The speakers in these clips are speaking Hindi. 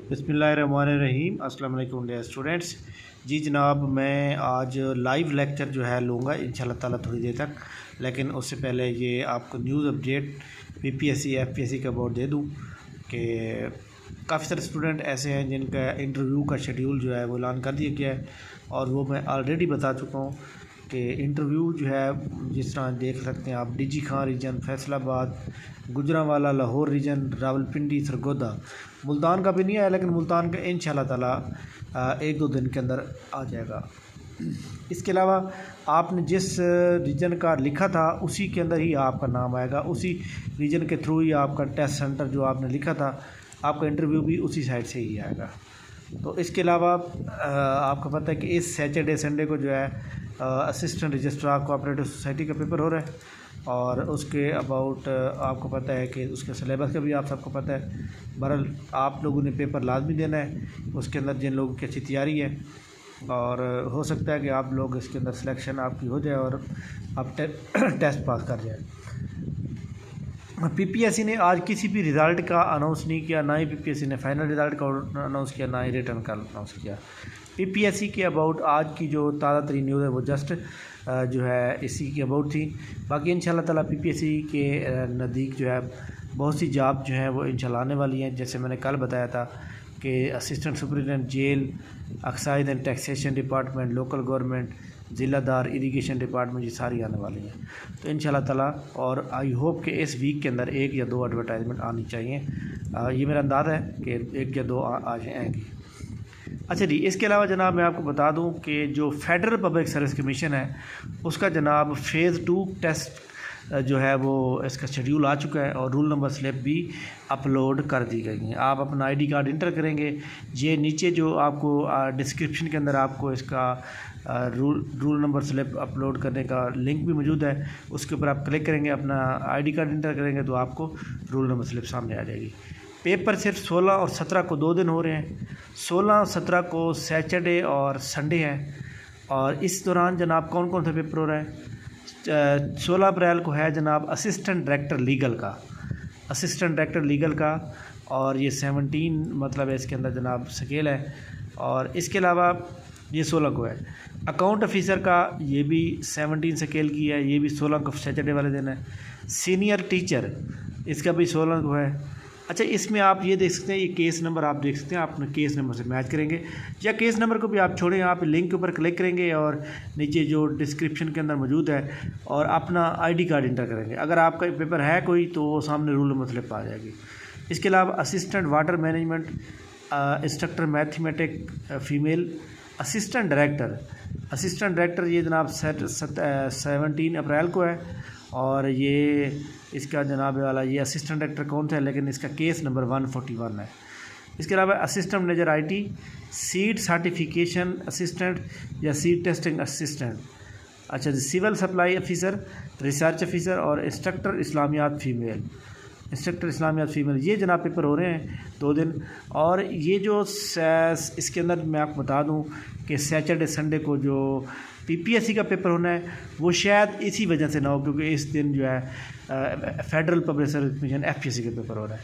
बिस्मिल्लाहिर्रहमानिर्रहीम। अस्सलाम वालेकुम डियर स्टूडेंट्स। जी जनाब, मैं आज लाइव लेक्चर जो है लूँगा इंशाल्लाह ताला थोड़ी देर तक, लेकिन उससे पहले ये आपको न्यूज़ अपडेट पीपीएससी एफपीएससी का बोर्ड दे दूँ कि काफ़ी सारे स्टूडेंट ऐसे हैं जिनका इंटरव्यू का शेड्यूल जो है वो ऐलान कर दिया गया है, और वो मैं ऑलरेडी बता चुका हूँ कि इंटरव्यू जो है जिस तरह देख सकते हैं आप, डीजी खां रीजन, फैसलाबाद, गुजरांवाला, लाहौर रीजन, रावलपिंडी, सरगोदा, मुल्तान का भी नहीं आया, लेकिन मुल्तान का इंशाल्लाह ताला 1-2 दिन के अंदर आ जाएगा। इसके अलावा आपने जिस रीजन का लिखा था उसी के अंदर ही आपका नाम आएगा, उसी रीजन के थ्रू ही आपका टेस्ट सेंटर जो आपने लिखा था, आपका इंटरव्यू भी उसी साइड से ही आएगा। तो इसके अलावा आपको पता है कि इस सैटरडे संडे को जो है असिस्टेंट रजिस्ट्रार कोऑपरेटिव सोसाइटी का पेपर हो रहा है, और उसके अबाउट आपको पता है कि उसके सिलेबस का भी आप सबको पता है। बहरहाल आप लोगों ने पेपर लाजमी देना है, उसके अंदर जिन लोगों की अच्छी तैयारी है, और हो सकता है कि आप लोग इसके अंदर सिलेक्शन आपकी हो जाए और आप टेस्ट पास कर जाए। पीपीएससी ने आज किसी भी रिज़ल्ट का अनाउंस नहीं किया, ना ही पीपीएससी ने फाइनल रिज़ल्ट का अनाउंस किया, ना ही रिटर्न का अनाउंस किया। पीपीएससी के अबाउट आज की जो ताज़ा तरीन न्यूज़ है वो जस्ट जो है इसी के अबाउट थी। बाकी इंशाल्लाह ताला पीपीएससी के नज़दीक जो है बहुत सी जॉब जो है वो इंशाल्लाह आने वाली हैं। जैसे मैंने कल बताया था कि assistant superintendent jail, excise and taxation department, local government, ज़िलादार, इरिगेशन डिपार्टमेंट, ये सारी आने वाली हैं। तो इंशाल्लाह ताला, और आई होप कि इस वीक के अंदर 1 या 2 एडवर्टाइजमेंट आनी चाहिए। ये मेरा अंदाज़ा है कि 1 या 2 आ जाएँगी। अच्छा जी, इसके अलावा जनाब मैं आपको बता दूं कि जो फेडरल पब्लिक सर्विस कमीशन है उसका जनाब फ़ेज़ 2 टेस्ट जो है वो इसका शेड्यूल आ चुका है, और रूल नंबर स्लिप भी अपलोड कर दी गई हैं। आप अपना आईडी कार्ड इंटर करेंगे, ये नीचे जो आपको डिस्क्रिप्शन के अंदर आपको इसका रूल नंबर स्लिप अपलोड करने का लिंक भी मौजूद है, उसके ऊपर आप क्लिक करेंगे, अपना आईडी कार्ड इंटर करेंगे तो आपको रूल नंबर स्लिप सामने आ जाएगी। पेपर सिर्फ 16 और 17 को 2 दिन हो रहे हैं। 16 और 17 को सैटरडे और संडे है, और इस दौरान जनाब कौन कौन सा पेपर हो रहा है? 16 अप्रैल को है जनाब असिस्टेंट डायरेक्टर लीगल का, और ये 17 मतलब है इसके अंदर जनाब स्केल है। और इसके अलावा ये 16 को है अकाउंट ऑफिसर का, ये भी 17 स्केल की है, ये भी 16 को सैटरडे वाले दिन है। सीनियर टीचर इसका भी 16 को है। अच्छा, इसमें आप ये देख सकते हैं, ये केस नंबर आप देख सकते हैं, आप अपने केस नंबर से मैच करेंगे, या केस नंबर को भी आप छोड़ें, आप लिंक के ऊपर क्लिक करेंगे और नीचे जो डिस्क्रिप्शन के अंदर मौजूद है, और अपना आईडी कार्ड इंटर करेंगे। अगर आपका पेपर है कोई तो वो सामने रूल नंबर स्लिप आ जाएगी। इसके अलावा assistant water management, instructor mathematic female, assistant director ये जनाब 17 अप्रैल को है, और ये इसका जनाब वाला ये असिस्टेंट डायरेक्टर कौन सा है, लेकिन इसका केस नंबर 141 है। इसके अलावा assistant manager IT, seed certification assistant या सीड टेस्टिंग असिस्टेंट, अच्छा जी, civil supply officer, research officer, और इंस्ट्रक्टर इस्लामियात फीमेल, ये जनाब पेपर हो रहे हैं 2 दिन। और ये जो इसके अंदर मैं आपको बता दूं कि सैटरडे संडे को जो पीपीएससी का पेपर होना है वो शायद इसी वजह से ना हो, क्योंकि इस दिन जो है federal public service commission FPSC का पेपर हो रहा है।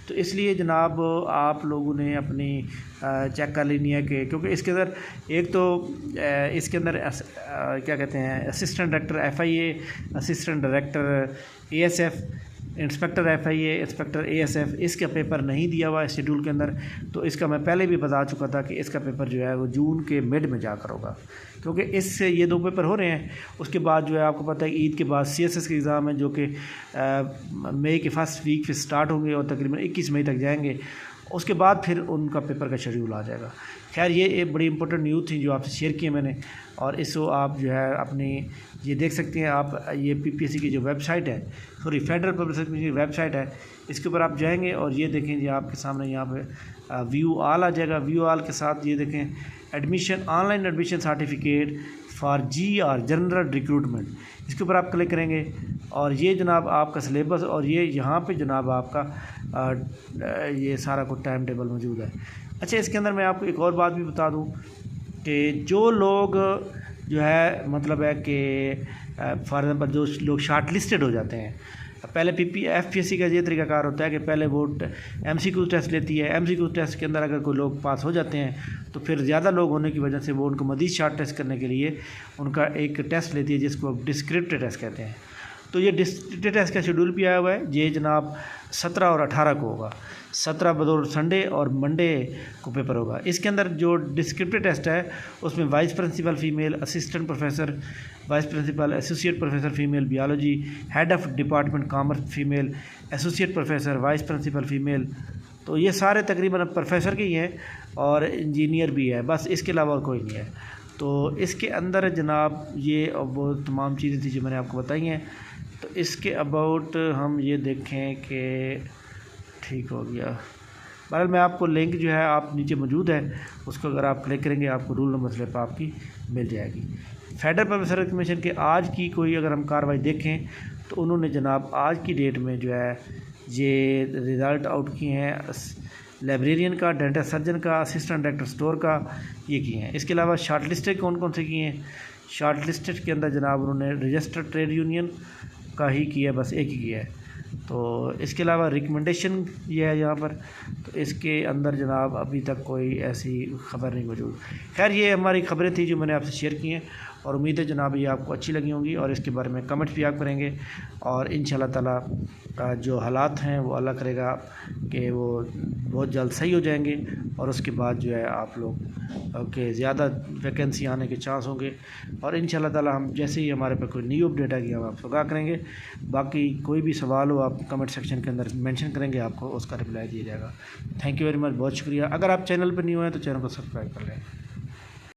तो इसलिए जनाब आप लोगों ने अपनी चेक कर लेनी है कि, क्योंकि इसके अंदर एक तो इसके अंदर क्या कहते हैं, assistant director FIA, assistant director ASF, inspector FIA, inspector ASF, इसका पेपर नहीं दिया हुआ है शेड्यूल के अंदर। तो इसका मैं पहले भी बता चुका था कि इसका पेपर जो है वो जून के मिड में जाकर होगा, क्योंकि इससे ये 2 पेपर हो रहे हैं। उसके बाद जो है आपको पता है ईद के बाद सीएसएस के एग्ज़ाम है, जो कि मई के फर्स्ट वीक से स्टार्ट होंगे और तकरीबन 21 मई तक जाएंगे। उसके बाद फिर उनका पेपर का शेड्यूल आ जाएगा। खैर, ये एक बड़ी इंपॉर्टेंट न्यूज़ थी जो आपसे शेयर की है मैंने, और इसको आप जो है अपनी ये देख सकते हैं आप, ये पीपीएससी की जो वेबसाइट है, sorry federal public service commission की वेबसाइट है, इसके ऊपर आप जाएंगे और ये देखें जी आपके सामने यहाँ पे व्यू ऑल आ जाएगा। व्यू ऑल के साथ ये देखें admission, online admission certificate for GR general recruitment, इसके ऊपर आप क्लिक करेंगे, और ये जनाब आपका सिलेबस, और ये यहाँ पे जनाब आपका ये सारा कुछ टाइम टेबल मौजूद है। अच्छा, इसके अंदर मैं आपको एक और बात भी बता दूँ कि जो लोग जो है मतलब है कि फॉर एग्ज़ाम्पल जो लोग शार्ट लिस्टेड हो जाते हैं पहले FPSC का ये तरीकाकार होता है कि पहले वो MCQ टेस्ट लेती है। MCQ टेस्ट के अंदर अगर कोई लोग पास हो जाते हैं तो फिर ज़्यादा लोग होने की वजह से वो उनको मज़ीद शार्ट टेस्ट करने के लिए उनका एक टेस्ट लेती है जिसको अब डिस्क्रिप्टिव टेस्ट कहते हैं। तो ये डिस्क्रिप्टिव टेस्ट का शेड्यूल भी आया हुआ है, ये जनाब 17 और 18 को होगा। 17 बतौर संडे और मंडे को पेपर होगा। इसके अंदर जो डिस्क्रिप्टिव टेस्ट है उसमें vice principal female, assistant professor, vice principal, associate professor female biology, head of department commerce female, associate professor, vice principal female, तो ये सारे तकरीबन प्रोफेसर के ही हैं और इंजीनियर भी है, बस इसके अलावा और कोई नहीं है। तो इसके अंदर जनाब ये वो तमाम चीज़ें थी जो मैंने आपको बताई हैं। तो इसके अबाउट हम ये देखें कि ठीक हो गया। बहरहाल मैं आपको लिंक जो है आप नीचे मौजूद है, उसको अगर आप क्लिक करेंगे आपको रूल नंबर स्लिप आपकी मिल जाएगी। फेडरल पब्लिक सर्विस कमीशन के आज की कोई अगर हम कार्रवाई देखें तो उन्होंने जनाब आज की डेट में जो है ये रिज़ल्ट आउट किए हैं लाइब्रेरियन का, डेंटल सर्जन का, असिस्टेंट डायरेक्टर स्टोर का, ये किए हैं। इसके अलावा शॉर्ट लिस्टेड कौन कौन से किए हैं? शॉर्ट लिस्टेड के अंदर जनाब उन्होंने रजिस्टर्ड ट्रेड यूनियन का ही किया है, बस एक ही किया है। तो इसके अलावा रिकमेंडेशन ये है यहाँ पर, तो इसके अंदर जनाब अभी तक कोई ऐसी ख़बर नहीं मौजूद। खैर ये हमारी ख़बरें थी जो मैंने आपसे शेयर की हैं और उम्मीद है जनाब ये आपको अच्छी लगी होंगी और इसके बारे में कमेंट्स भी आप करेंगे और इंशाल्लाह ताला जो हालात हैं वो अल्लाह करेगा कि वो बहुत जल्द सही हो जाएंगे और उसके बाद जो है आप लोग के ज़्यादा वैकेंसी आने के चांस होंगे और इंशाल्लाह ताला हम जैसे ही हमारे पास कोई न्यू अपडेट आएगी हम आपको आगाह करेंगे। बाकी कोई भी सवाल हो आप कमेंट सेक्शन के अंदर मेंशन करेंगे, आपको उसका रिप्लाई दिया जाएगा। थैंक यू वेरी मच, बहुत शुक्रिया। अगर आप चैनल पर न्यू हैं तो चैनल को सब्सक्राइब कर लें।